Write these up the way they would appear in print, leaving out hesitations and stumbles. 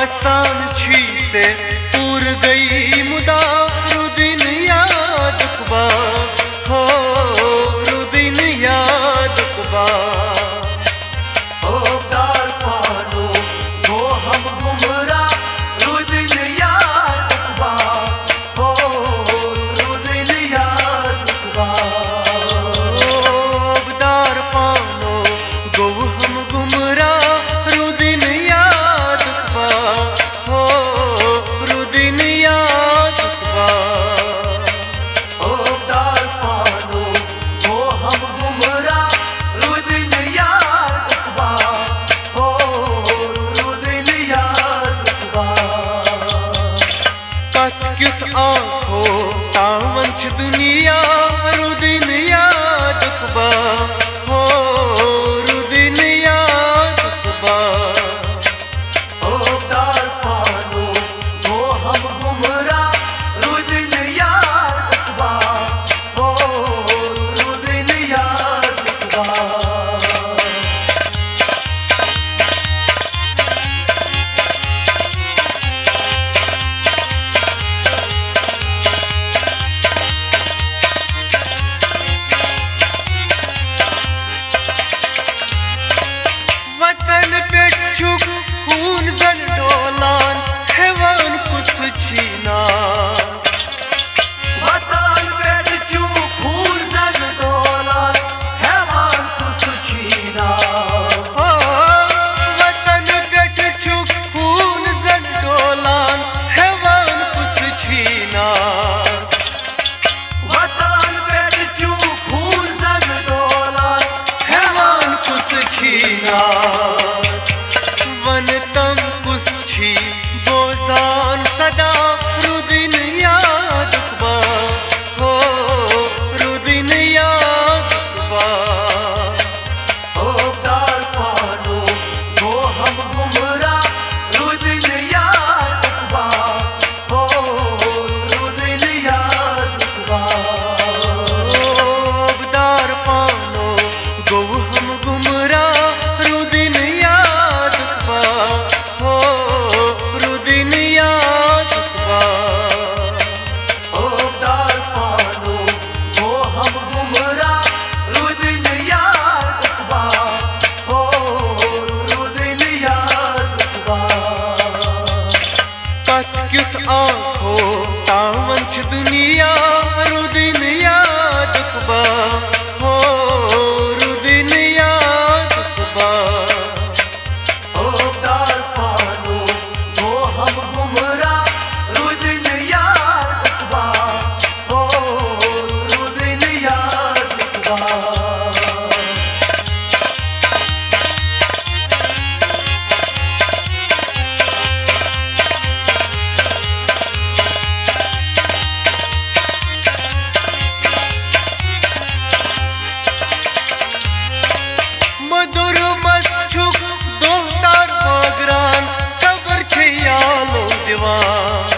आसान छी से पूर गई मुदा रुदिन याद कुबा हो रुदिन याद कुबा दार पानो हो हम गुमरा रुदिन याद कुबा हो रुदिन याद कुबा दार पानो गो हम गुमरा रुदिन याद कुबा हो रुदिन याद कुबा दार पानो हो हम गुमरा रुदिन याद कुबा हो रुदिन याद कुबा कत्युत आँखो तावंच दुनिया रुदिन याद कुबा हो रुदिन याद कुबा दार पानो हो हम गुमरा रुदिन याद कुबा हो रुदिन याद कुबा वतन पे छुप खून जन डोलान हैवान कुछ छीना वतन पेट चू फूल जन डोला हैवान कुछ छीना हो वतन पे छुप खून जन डोलान हैवान कुछ छीना वतन पेट चू फूल जन डोला हैवान कुछ छीना वन तम कुछ छी बोजान सदा रुदिन याद कुबा हो रुदिन याद कुबा दार पानो हो हम गुमरा रुदिन याद कुबा हो रुदिन याद कुबा दार पानो गो हम गुमरा रुदिन याद कुबा हो रुदिन याद कुबा दार पानो हो हम गुमरा रुदिन याद कुबा हो रुदिन याद कुबा कत्युत आँखो तावंच दुनिया रुदिन याद कुबा हो रुदिन याद कुबा दार पानो हो हम गुमरा रुदिन याद कुबा हो रुदिन याद कुबा मधुर मच्छुक दोहतार बागरान कबर छे यालो दीवान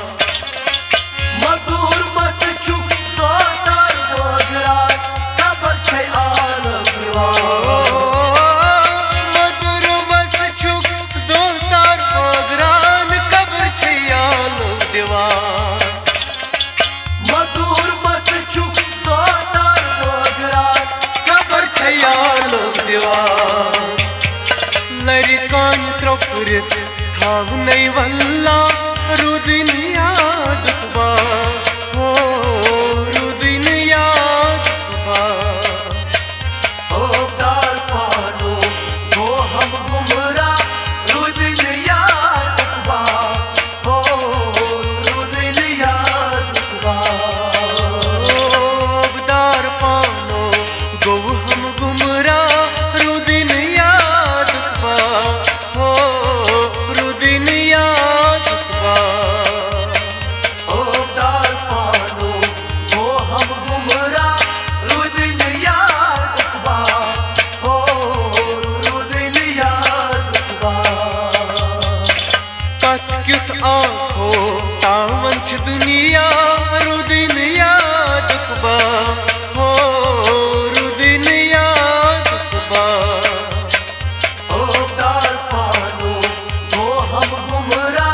मधुर मस चुक दार बगरा कबर छै आलम दीवान मधुर मच्छुक दोहतार बागरान कबर छे यालो दीवान मधुर मस चुक दार बगरा कबर छे यालो दीवान लरिकान त्रोपुरित थाव नहीं वल्ला रुदिन याद कुबा हो रुदिन याद कुबा दार पानो हो हम गुमरा रुदिन याद कुबा हो रुदिन याद कुबा दार पानो गो हम गुमरा रुदिन याद कुबा हो रुदिन याद कुबा दार पानो हो हम गुमरा रुदिन याद कुबा हो रुदिन याद कुबा कत्युत आँखो तावंच दुनिया रुदिन याद कुबा हो रुदिन याद कुबा दार पानो हो हम गुमरा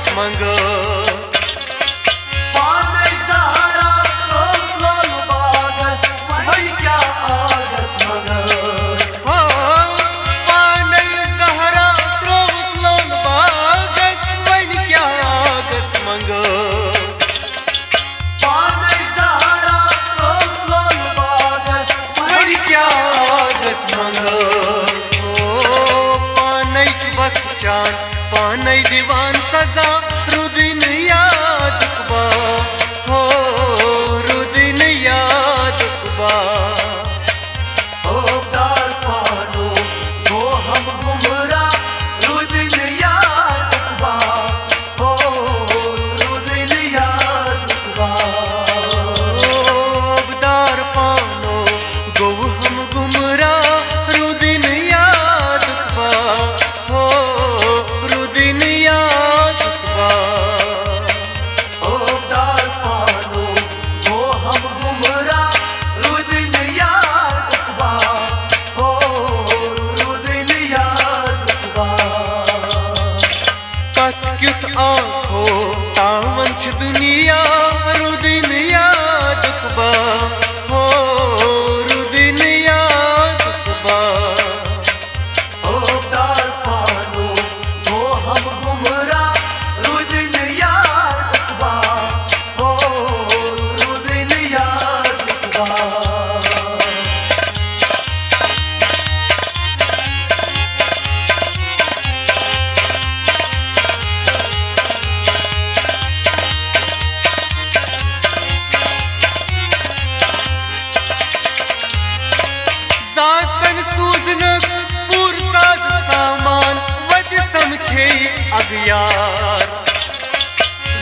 आगस मंग पाने सहारा लोग लोग बागस वही क्या आगस मगर हो पाने जहरा त्रोक लोन बागस वन क्या आगस मंग पाने सहारा लोग लोग बागस वन क्या आगस मंग पाने चुबक चान पाने दीवान सजा रुदिन याद कुबा हो रुदिन याद कुबा ओदार पानो वो हम गुमरा रुदिन याद कुबा हो रुदिन याद कुबा ओबदार पानो गो हम गुमरा रुदिन याद कुबा हो रुदिन याद कुबा ओदार पानो वो हम गुमरा रुदिन याद कुबा हो रुदिन याद कुबा कत्युत आँखो तावंच दुनिया रुदिन याद कुबा हो रुदिन याद कुबा ओदार पानो वो हम गुमरा रुदिन याद कुबा हो रुदिन याद कुबा जातन सूजन पूर साज सामान वज समखे अगयार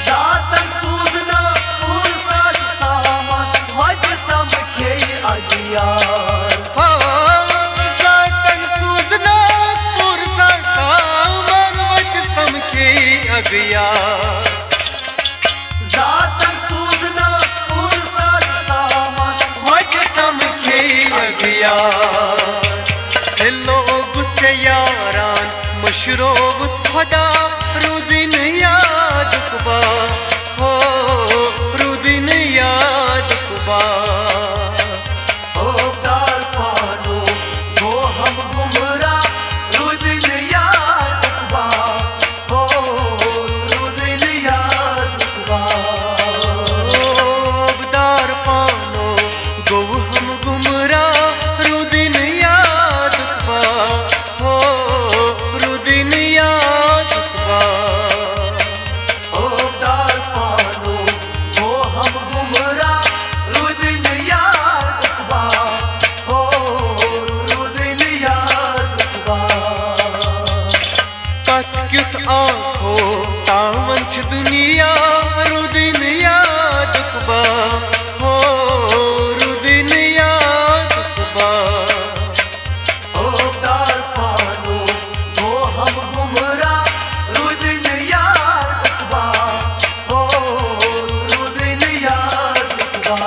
जातन सूजना पूर साज सामान वज समखे अगियार हो जातन सूजना पूर साज सामान वज समखे अगयार जातन सूजना पूर साज सामान वज समखे अगयार लोग चे यारान मशरोबत खुदा रुदिन याद कुबा हो रुदिन याद कुबा ओदार पानो वो हम गुमरा रुदिन याद कुबा हो रुदिन याद कुबा ओबदार पानो गो हम गुमरा रुदिन याद कुबा हो रुदिन याद कुबा ओदार पानो वो हम गुमरा रुदिन याद कुबा हो रुदिन याद कुबा कत्युत आँखो तावंच दुनिया रुदिन याद कुबा हो रुदिन याद कुबा ओदार पानो वो हम गुमरा रुदिन याद कुबा हो रुदिन याद कुबा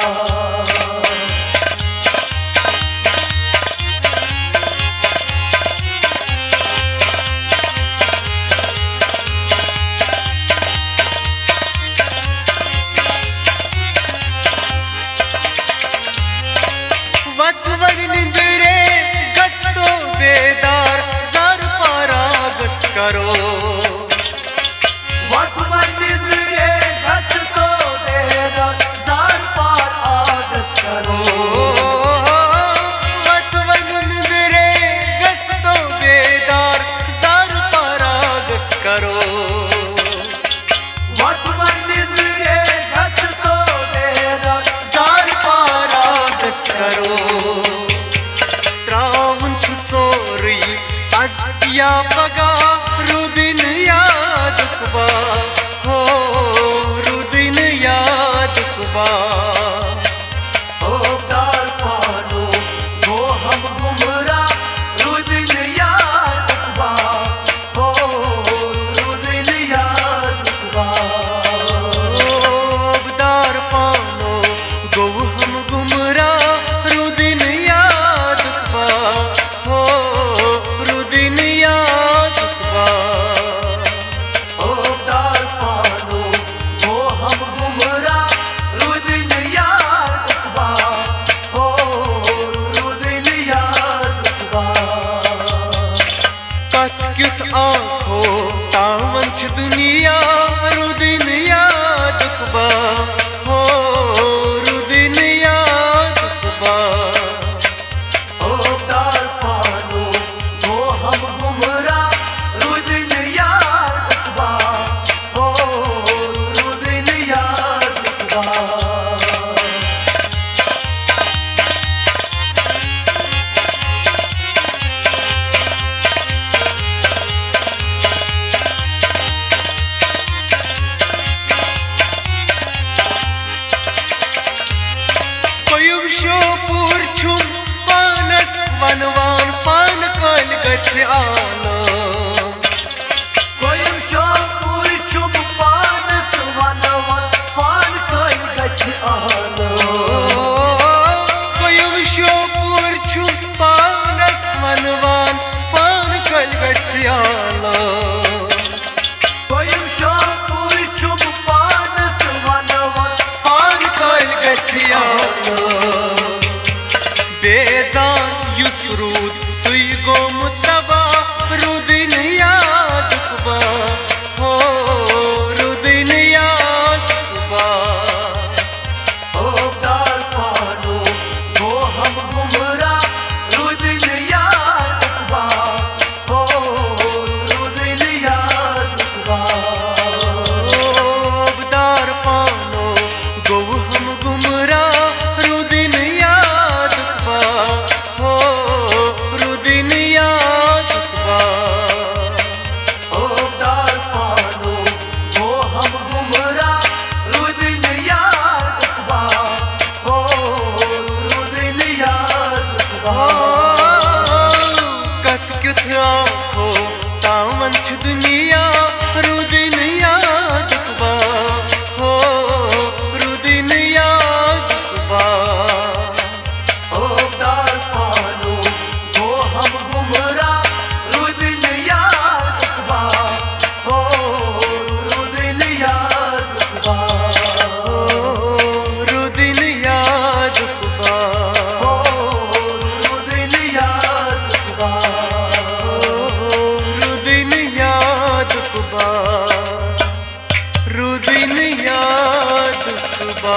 आलो कोयम शोपुर चुप पानस वनवन फान कल गछ आलो कोयम शोपुर चुप पानस वनवन फान कल गछ आलो कोयम शोपुर चुप पानस वनवन फान कल गछ आलो बेजान युसरूद सुई गोम तबा रुदिन याद कुबा हो रुदिन याद कुबा ओदार पानो वो हम गुमरा रुदिन याद कुबा हो रुदिन याद कुबा ओबदार पानो गो हम गुमरा रुदिन याद कुबा हो रुदिन याद कुबा ओदार पानो वो हम गुमरा रुदिन याद कुबा हो रुदिन याद कुबा कत क्युथ आखो तावंछ दुनिया रुदिन याद कुबा हो रुदिन याद कुबा ओदार पानो वो हम गुमरा रुदिन याद कुबा हो रुदिन याद कुबा रुदिन याद कुबा हो रुदिन याद कुबा रुदिन याद कुबा रुदिन याद कुबा